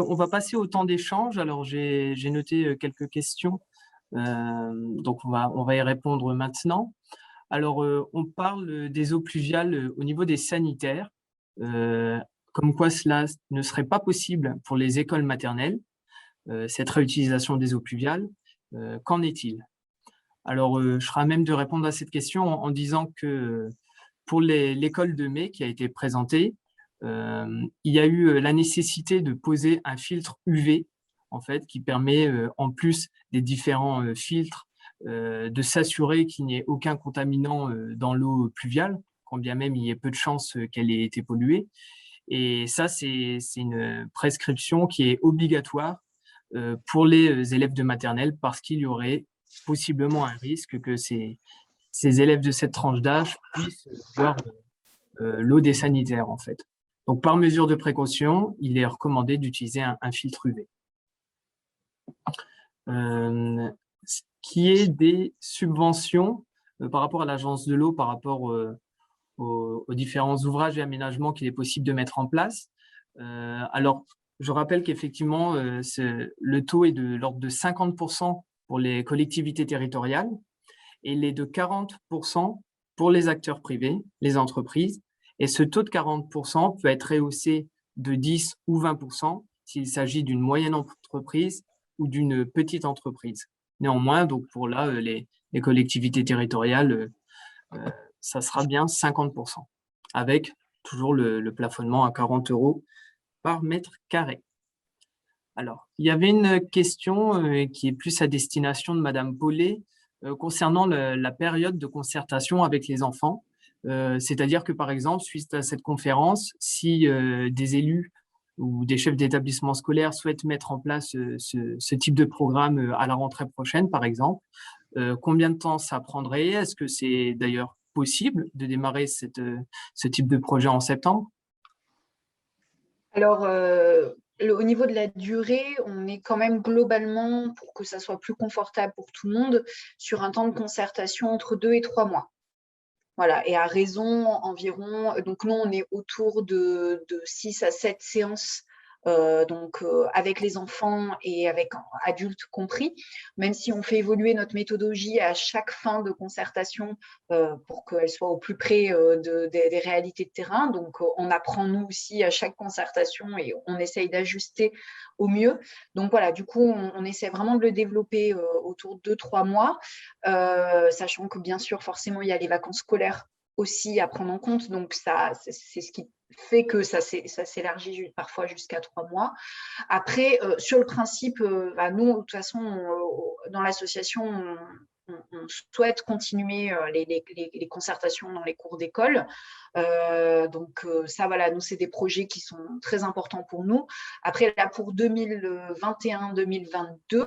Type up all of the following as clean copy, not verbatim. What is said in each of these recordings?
On va passer au temps d'échange. Alors, j'ai noté quelques questions, donc on va y répondre maintenant. Alors, on parle des eaux pluviales au niveau des sanitaires, euh, comme quoi cela ne serait pas possible pour les écoles maternelles, cette réutilisation des eaux pluviales. Qu'en est-il? Alors, je serai à même de répondre à cette question en disant que pour l'école de mai qui a été présentée, il y a eu la nécessité de poser un filtre UV, en fait, qui permet, en plus des différents filtres, de s'assurer qu'il n'y ait aucun contaminant dans l'eau pluviale, quand bien même il y ait peu de chances qu'elle ait été polluée. Et ça, c'est une prescription qui est obligatoire pour les élèves de maternelle parce qu'il y aurait possiblement un risque que ces élèves de cette tranche d'âge puissent boire l'eau des sanitaires, en fait. Donc, par mesure de précaution, il est recommandé d'utiliser un filtre UV. Ce qui est des subventions par rapport à l'Agence de l'eau, par rapport aux différents ouvrages et aménagements qu'il est possible de mettre en place. Alors, je rappelle qu'effectivement, le taux est de l'ordre de 50% pour les collectivités territoriales et il est de 40% pour les acteurs privés, les entreprises. Et ce taux de 40% peut être rehaussé de 10 ou 20% s'il s'agit d'une moyenne entreprise ou d'une petite entreprise. Néanmoins, donc pour là, les collectivités territoriales, ça sera bien 50%, avec toujours le plafonnement à 40 € par mètre carré. Alors, il y avait une question qui est plus à destination de Madame Paulet concernant la période de concertation avec les enfants. C'est-à-dire que, par exemple, suite à cette conférence, si des élus ou des chefs d'établissement scolaire souhaitent mettre en place ce type de programme à la rentrée prochaine, par exemple, combien de temps ça prendrait? Est-ce que c'est d'ailleurs possible de démarrer ce type de projet en septembre? Alors, au niveau de la durée, on est quand même globalement, pour que ça soit plus confortable pour tout le monde, sur un temps de concertation entre 2 et 3 mois. Voilà, et à raison environ, donc nous, on est autour de 6 à 7 séances, avec les enfants et avec adultes compris, même si on fait évoluer notre méthodologie à chaque fin de concertation pour qu'elle soit au plus près des réalités de terrain. Donc, on apprend nous aussi à chaque concertation et on essaye d'ajuster au mieux. Donc voilà, du coup, on essaie vraiment de le développer autour de 2-3 mois, sachant que bien sûr, forcément, il y a les vacances scolaires aussi à prendre en compte. Donc, ça, c'est ce qui fait que ça s'élargit parfois jusqu'à 3 mois. Après, sur le principe, nous, de toute façon, dans l'association, on souhaite continuer les concertations dans les cours d'école. Ça, voilà, nous, c'est des projets qui sont très importants pour nous. Après, là, pour 2021-2022,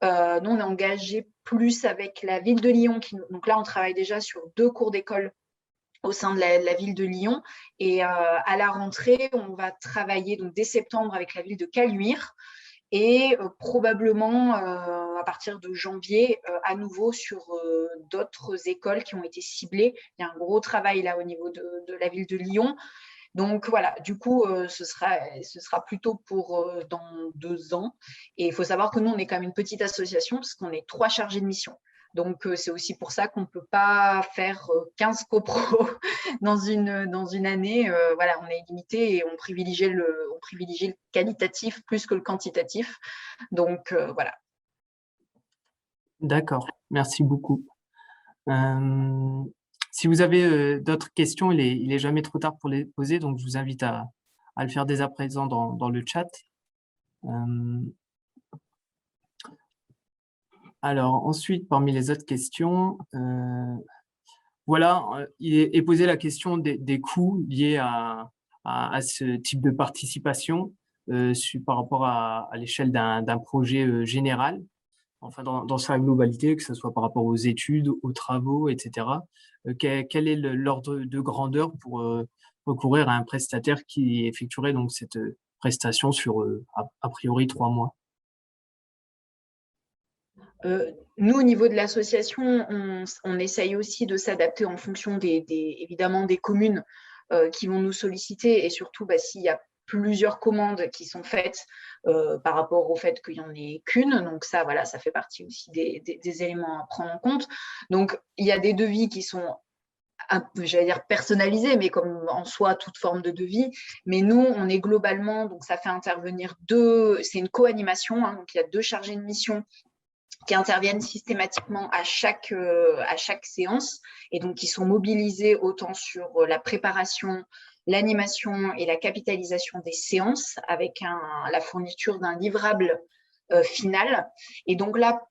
nous, on est engagé plus avec la ville de Lyon. Donc là, on travaille déjà sur 2 cours d'école au sein de la ville de Lyon. Et à la rentrée, on va travailler donc, dès septembre avec la ville de Caluire et probablement à partir de janvier, à nouveau sur d'autres écoles qui ont été ciblées. Il y a un gros travail là au niveau de la ville de Lyon. Donc voilà, du coup, ce sera plutôt pour dans 2 ans. Et il faut savoir que nous, on est quand même une petite association parce qu'on est 3 chargés de mission. Donc, c'est aussi pour ça qu'on ne peut pas faire 15 copros dans une année. Voilà, on est limité et on privilégie le qualitatif plus que le quantitatif. Donc, voilà. D'accord, merci beaucoup. Si vous avez d'autres questions, il est jamais trop tard pour les poser, donc je vous invite à le faire dès à présent dans le chat. Alors ensuite, parmi les autres questions, voilà, il est posé la question des coûts liés à ce type de participation par rapport à l'échelle d'un projet général, enfin dans sa globalité, que ce soit par rapport aux études, aux travaux, etc. Quel est l'ordre de grandeur pour recourir à un prestataire qui effectuerait donc cette prestation sur a priori 3 mois? Nous, au niveau de l'association, on essaye aussi de s'adapter en fonction évidemment des communes qui vont nous solliciter et surtout s'il y a plusieurs commandes qui sont faites par rapport au fait qu'il n'y en ait qu'une. Donc ça, voilà, ça fait partie aussi des éléments à prendre en compte. Donc, il y a des devis qui sont j'allais dire personnalisé, mais comme en soi toute forme de devis. Mais nous, on est globalement, donc ça fait intervenir c'est une co-animation, hein, donc il y a 2 chargés de mission qui interviennent systématiquement à chaque séance et donc qui sont mobilisés autant sur la préparation, l'animation et la capitalisation des séances avec la fourniture d'un livrable final. Et donc là,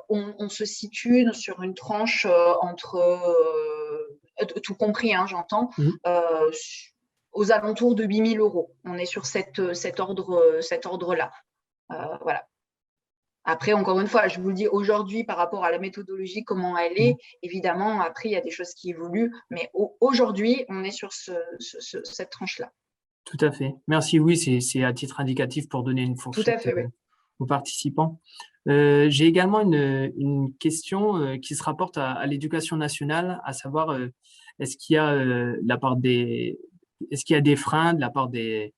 on se situe sur une tranche entre, tout compris, hein, j'entends, aux alentours de 8 000 €. On est sur cet ordre-là. Voilà. Après, encore une fois, je vous le dis aujourd'hui par rapport à la méthodologie, comment elle est, évidemment, après, il y a des choses qui évoluent, mais aujourd'hui, on est sur cette tranche-là. Tout à fait. Merci. Oui, c'est à titre indicatif pour donner une Tout fourchette à fait, oui. aux participants. J'ai également une question qui se rapporte à l'éducation nationale, à savoir est-ce qu'il y a est-ce qu'il y a des freins de la part des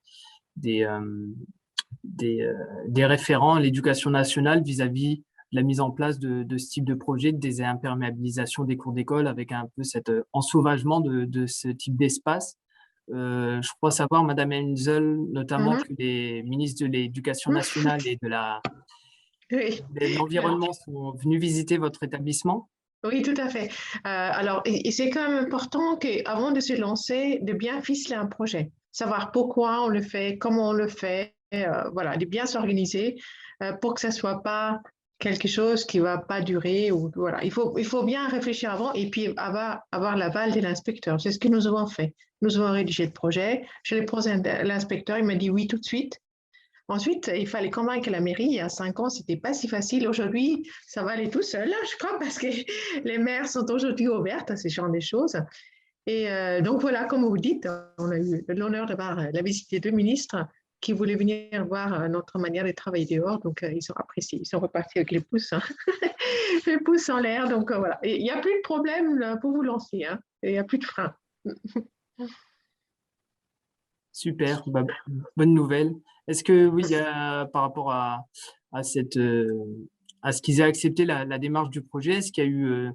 référents à l'éducation nationale vis-à-vis de la mise en place de ce type de projet, de désimperméabilisation des cours d'école avec un peu cet ensauvagement de ce type d'espace. Je crois savoir, Madame Henzel, notamment que les ministres de l'Éducation nationale et de l'Environnement sont venus visiter votre établissement. Oui, tout à fait. Alors, et c'est quand même important qu'avant de se lancer, de bien ficeler un projet, savoir pourquoi on le fait, comment on le fait, voilà, de bien s'organiser pour que ça soit pas quelque chose qui va pas durer. Ou, voilà. Il faut bien réfléchir avant et puis avoir l'aval de l'inspecteur. C'est ce que nous avons fait. Nous avons rédigé le projet. Je l'ai présenté à l'inspecteur, il m'a dit oui tout de suite. Ensuite, il fallait convaincre la mairie. Il y a 5 ans, c'était pas si facile. Aujourd'hui, ça va aller tout seul, je crois, parce que les maires sont aujourd'hui ouvertes à ce genre de choses. Et donc voilà, comme vous dites, on a eu l'honneur d'avoir la visite des 2 ministres qui voulaient venir voir notre manière de travailler dehors. Donc, ils ont apprécié. Ils sont repartis avec les pouces, hein. Les pouces en l'air. Donc, voilà. Il n'y a plus de problème pour vous lancer, hein. Il n'y a plus de frein. Super, bonne nouvelle. Est-ce que oui, il y a, par rapport à ce qu'ils aient accepté la démarche du projet, est-ce qu'il y a eu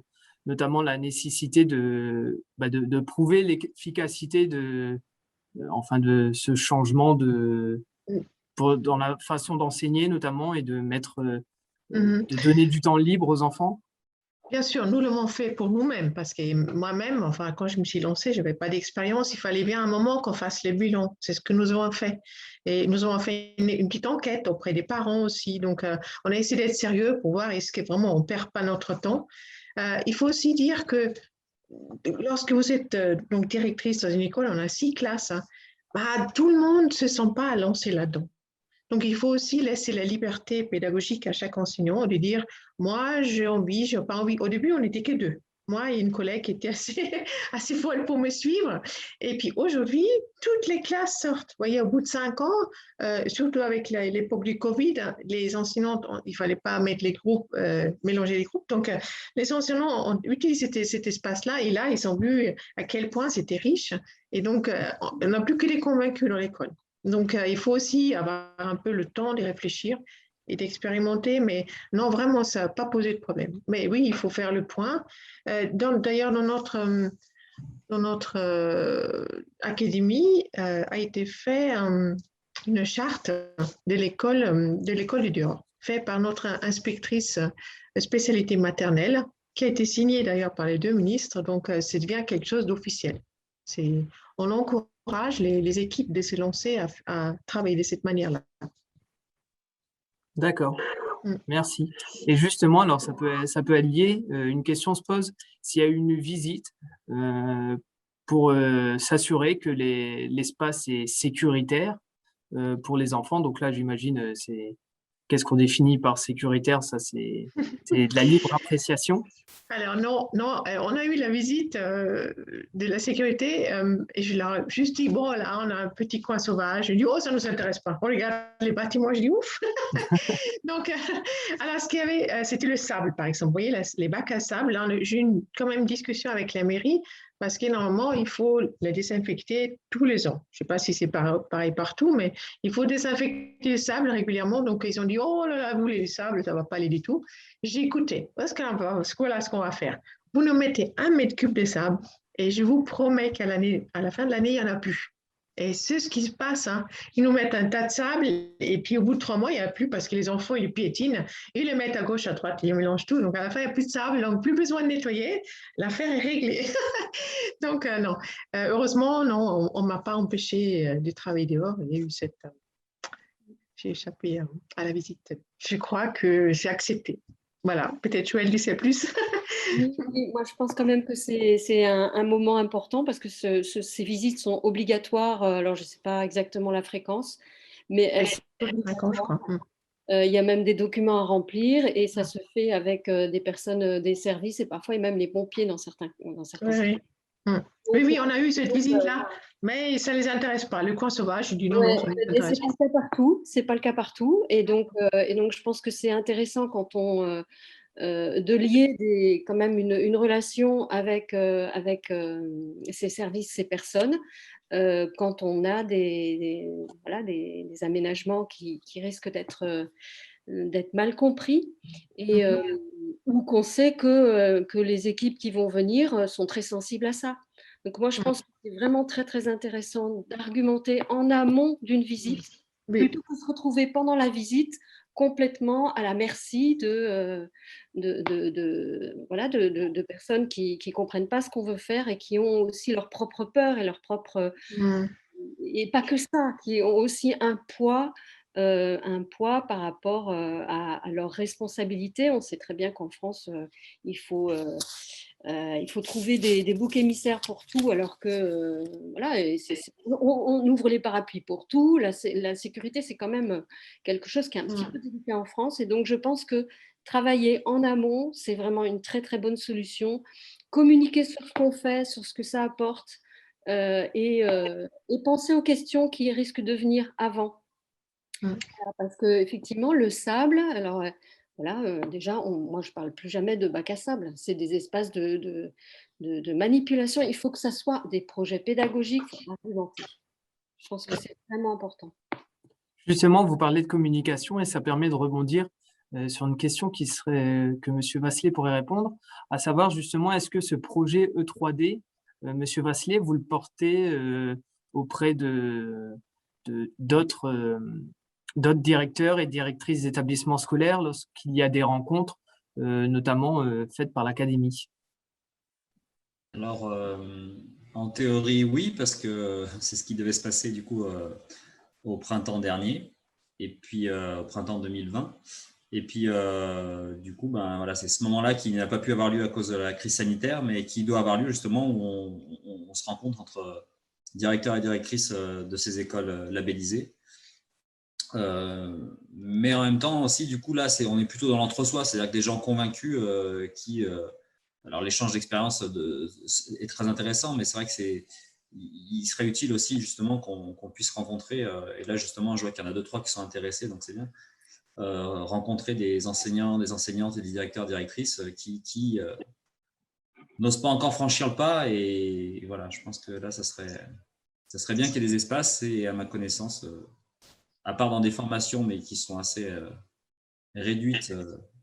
notamment la nécessité de prouver l'efficacité de ce changement dans la façon d'enseigner notamment et de de donner du temps libre aux enfants? Bien sûr, nous l'avons fait pour nous-mêmes parce que moi-même, enfin, quand je me suis lancée, je n'avais pas d'expérience. Il fallait bien un moment qu'on fasse les bilans. C'est ce que nous avons fait. Et nous avons fait une petite enquête auprès des parents aussi. Donc, on a essayé d'être sérieux pour voir est-ce que vraiment on ne perd pas notre temps. Il faut aussi dire que lorsque vous êtes donc directrice dans une école, on a 6 classes, hein, tout le monde ne se sent pas à lancer là-dedans. Donc, il faut aussi laisser la liberté pédagogique à chaque enseignant de dire, moi, j'ai envie, j'ai pas envie. Au début, on n'était que 2. Moi et une collègue qui était assez folle pour me suivre. Et puis aujourd'hui, toutes les classes sortent. Vous voyez, au bout de 5 ans, surtout avec l'époque du Covid, les enseignants, il ne fallait pas mettre les groupes, mélanger les groupes. Donc, les enseignants ont utilisé cet espace-là et là, ils ont vu à quel point c'était riche. Et donc, on n'a plus que les convaincus dans l'école. Donc, il faut aussi avoir un peu le temps de réfléchir et d'expérimenter, mais non, vraiment, ça n'a pas posé de problème. Mais oui, il faut faire le point. D'ailleurs, dans notre académie, a été fait une charte de l'école du dehors, faite par notre inspectrice spécialité maternelle, qui a été signée d'ailleurs par les 2 ministres, donc ça devient quelque chose d'officiel. On encourage les équipes de se lancer à travailler de cette manière-là. D'accord, merci. Et justement, alors ça peut être lié, une question se pose, s'il y a une visite pour s'assurer que l'espace est sécuritaire pour les enfants. Donc là, j'imagine, qu'est-ce qu'on définit par sécuritaire? Ça, c'est de la libre appréciation. Alors non, on a eu la visite de la sécurité et je leur ai juste dit, bon, là, on a un petit coin sauvage. Je dis, oh, ça ne nous intéresse pas. On regarde les bâtiments, je dis, ouf. Donc, alors, ce qu'il y avait, c'était le sable, par exemple. Vous voyez, les bacs à sable, là, j'ai eu quand même une discussion avec la mairie Parce que normalement, il faut les désinfecter tous les ans. Je ne sais pas si c'est pareil partout, mais il faut désinfecter le sable régulièrement. Donc, ils ont dit, oh là là, vous, les sables, ça ne va pas aller du tout. J'ai écouté, voilà ce qu'on va faire. Vous nous mettez 1 mètre cube de sable et je vous promets qu'à la fin de l'année, il n'y en a plus. Et c'est ce qui se passe. Hein. Ils nous mettent un tas de sable et puis au bout de 3 mois, il n'y a plus parce que les enfants, ils piétinent. Ils le mettent à gauche, à droite, ils mélangent tout. Donc à la fin, il n'y a plus de sable, donc plus besoin de nettoyer. L'affaire est réglée. Donc non. Heureusement, non, on ne m'a pas empêché de travailler dehors. Il y a eu j'ai échappé à la visite. Je crois que j'ai accepté. Voilà, peut-être Joël lui sait plus. Oui, oui, moi je pense quand même que c'est un moment important parce que ces visites sont obligatoires. Alors je ne sais pas exactement la fréquence, mais elles sont D'accord, je crois. il y a même des documents à remplir et ça se fait avec des personnes des services et parfois même les pompiers dans certains Oui, oui, on a eu cette visite-là, mais ça ne les intéresse pas. Le coin sauvage, je dis non, non, ça ne les intéresse pas. C'est pas le cas partout, c'est pas le cas partout. Et donc je pense que c'est intéressant quand on de lier quand même une relation avec ces services, ces personnes, quand on a voilà, des aménagements qui risquent d'être mal compris et ou qu'on sait que les équipes qui vont venir sont très sensibles à ça. Donc moi, je pense que c'est vraiment très, très intéressant d'argumenter en amont d'une visite plutôt que de se retrouver pendant la visite complètement à la merci voilà, de personnes qui ne comprennent pas ce qu'on veut faire et qui ont aussi leur propre peur et leur propre... Et pas que ça, qui ont aussi un poids par rapport à leurs responsabilités. On sait très bien qu'en France, il faut trouver des boucs émissaires pour tout, alors que voilà, on ouvre les parapluies pour tout. La sécurité, c'est quand même quelque chose qui est un petit peu délicat en France. Et donc, je pense que travailler en amont, c'est vraiment une très, très bonne solution. Communiquer sur ce qu'on fait, sur ce que ça apporte, et penser aux questions qui risquent de venir avant. Parce qu'effectivement, le sable, alors voilà, déjà, moi je ne parle plus jamais de bac à sable, c'est des espaces de manipulation. Il faut que ça soit des projets pédagogiques argumentés. Je pense que c'est vraiment important. Justement, vous parlez de communication et ça permet de rebondir sur une question que M. Vasselet pourrait répondre, à savoir justement, est-ce que ce projet E3D, M. Vasselet, vous le portez auprès d'autres directeurs et directrices d'établissements scolaires lorsqu'il y a des rencontres, notamment faites par l'académie? Alors, en théorie, oui, parce que c'est ce qui devait se passer du coup au printemps dernier, et puis au printemps 2020. Et puis, du coup, ben, voilà, c'est ce moment-là qui n'a pas pu avoir lieu à cause de la crise sanitaire, mais qui doit avoir lieu justement où on se rencontre entre directeurs et directrices de ces écoles labellisées. Mais en même temps aussi, du coup, là, on est plutôt dans l'entre-soi, c'est-à-dire que des gens convaincus alors l'échange d'expérience est très intéressant, mais c'est vrai que il serait utile aussi justement qu'on puisse rencontrer, et là justement, je vois qu'il y en a 2-3 qui sont intéressés, donc c'est bien, rencontrer des enseignants, des enseignantes et des directeurs, directrices qui n'osent pas encore franchir le pas, et voilà, je pense que là, ça serait bien qu'il y ait des espaces, et à ma connaissance, à part dans des formations, mais qui sont assez réduites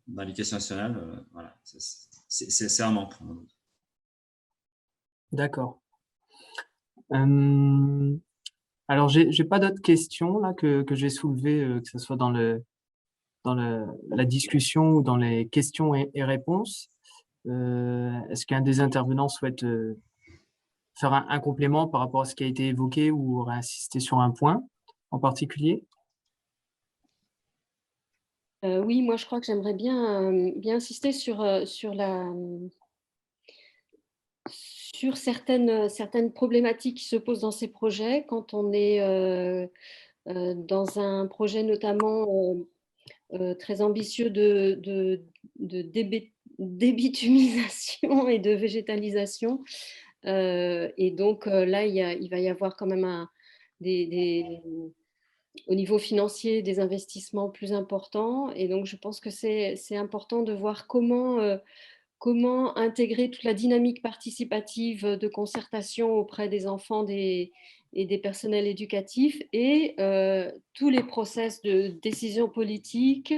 dans l'éducation nationale, voilà, c'est un manque. D'accord. Alors, j'ai pas d'autres questions là que j'ai soulevées, que ce soit dans la discussion ou dans les questions et réponses. Est-ce qu'un des intervenants souhaite faire un complément par rapport à ce qui a été évoqué ou réinsister sur un point en particulier? Oui, moi je crois que j'aimerais bien insister sur certaines problématiques qui se posent dans ces projets quand on est dans un projet notamment très ambitieux de débitumisation et de végétalisation. Et donc là, il va y avoir quand même au niveau financier des investissements plus importants. Et donc, je pense que c'est important de voir comment comment intégrer toute la dynamique participative de concertation auprès des enfants et des personnels éducatifs et tous les process de décision politique,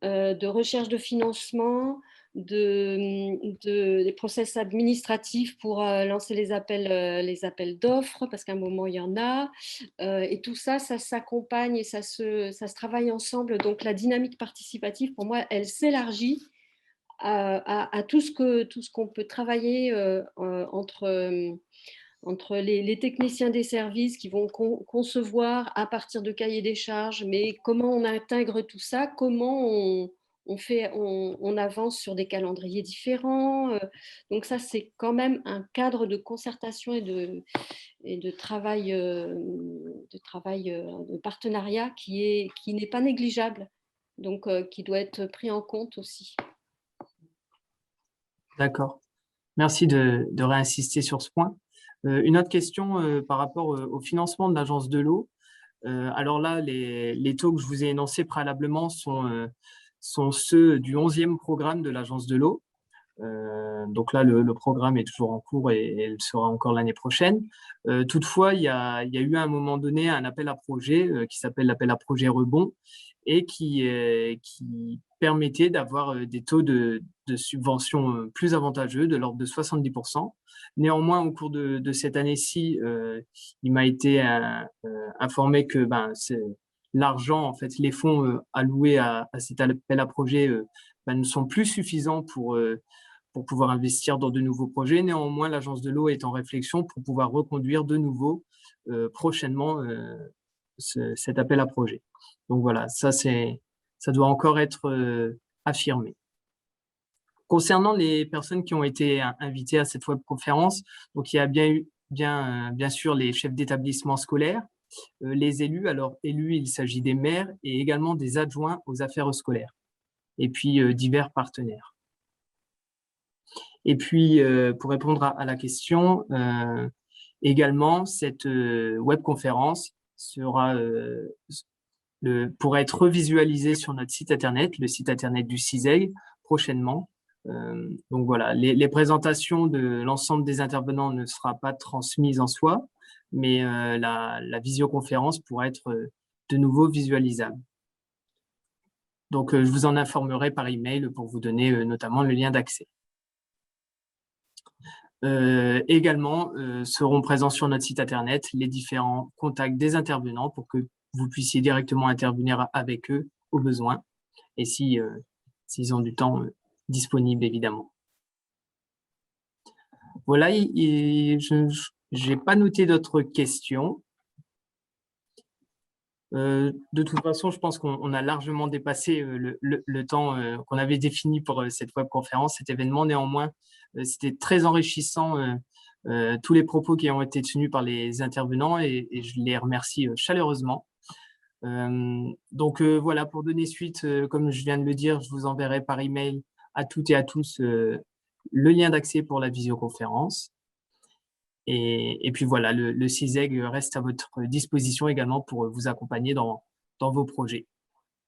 de recherche de financement, des process administratifs pour lancer les appels d'offres, parce qu'à un moment, il y en a. Et tout ça, ça s'accompagne et ça se travaille ensemble. Donc, la dynamique participative, pour moi, elle s'élargit à tout ce qu'on peut travailler entre les techniciens des services qui vont concevoir à partir de cahiers des charges, mais comment on intègre tout ça, comment on avance sur des calendriers différents. Donc ça, c'est quand même un cadre de concertation et de travail, de partenariat qui n'est pas négligeable, donc qui doit être pris en compte aussi. D'accord. Merci de réinsister sur ce point. Une autre question par rapport au financement de l'Agence de l'eau. Alors là, les taux que je vous ai énoncés préalablement sont ceux du 11e programme de l'Agence de l'eau. Donc là, le programme est toujours en cours et il sera encore l'année prochaine. Toutefois, il y a eu à un moment donné un appel à projet qui s'appelle l'appel à projet Rebond et qui permettait d'avoir des taux de subvention plus avantageux, de l'ordre de 70%. Néanmoins, au cours de cette année-ci, il m'a été informé que l'argent, en fait, les fonds alloués à cet appel à projet ne sont plus suffisants pour pouvoir investir dans de nouveaux projets. Néanmoins, l'Agence de l'eau est en réflexion pour pouvoir reconduire de nouveau prochainement cet appel à projet. Donc voilà, ça doit encore être affirmé. Concernant les personnes qui ont été invitées à cette webconférence, donc il y a bien sûr les chefs d'établissement scolaire, les élus. Alors élus, il s'agit des maires et également des adjoints aux affaires scolaires, et puis divers partenaires. Et puis, pour répondre à la question, également, cette webconférence pourra être revisualisée sur notre site internet, le site internet du CISEG, prochainement. Donc voilà, les présentations de l'ensemble des intervenants ne sera pas transmises en soi, mais la visioconférence pourra être de nouveau visualisable. Donc, je vous en informerai par email pour vous donner notamment le lien d'accès. Également seront présents sur notre site internet les différents contacts des intervenants pour que vous puissiez directement intervenir avec eux au besoin et s'ils ont du temps disponible, évidemment. Voilà, je n'ai pas noté d'autres questions. De toute façon, je pense qu'on a largement dépassé le temps qu'on avait défini pour cette webconférence, cet événement. Néanmoins, c'était très enrichissant, tous les propos qui ont été tenus par les intervenants et je les remercie chaleureusement. Donc voilà, pour donner suite, comme je viens de le dire, je vous enverrai par email à toutes et à tous le lien d'accès pour la visioconférence. Et puis voilà, le CISEG reste à votre disposition également pour vous accompagner dans vos projets.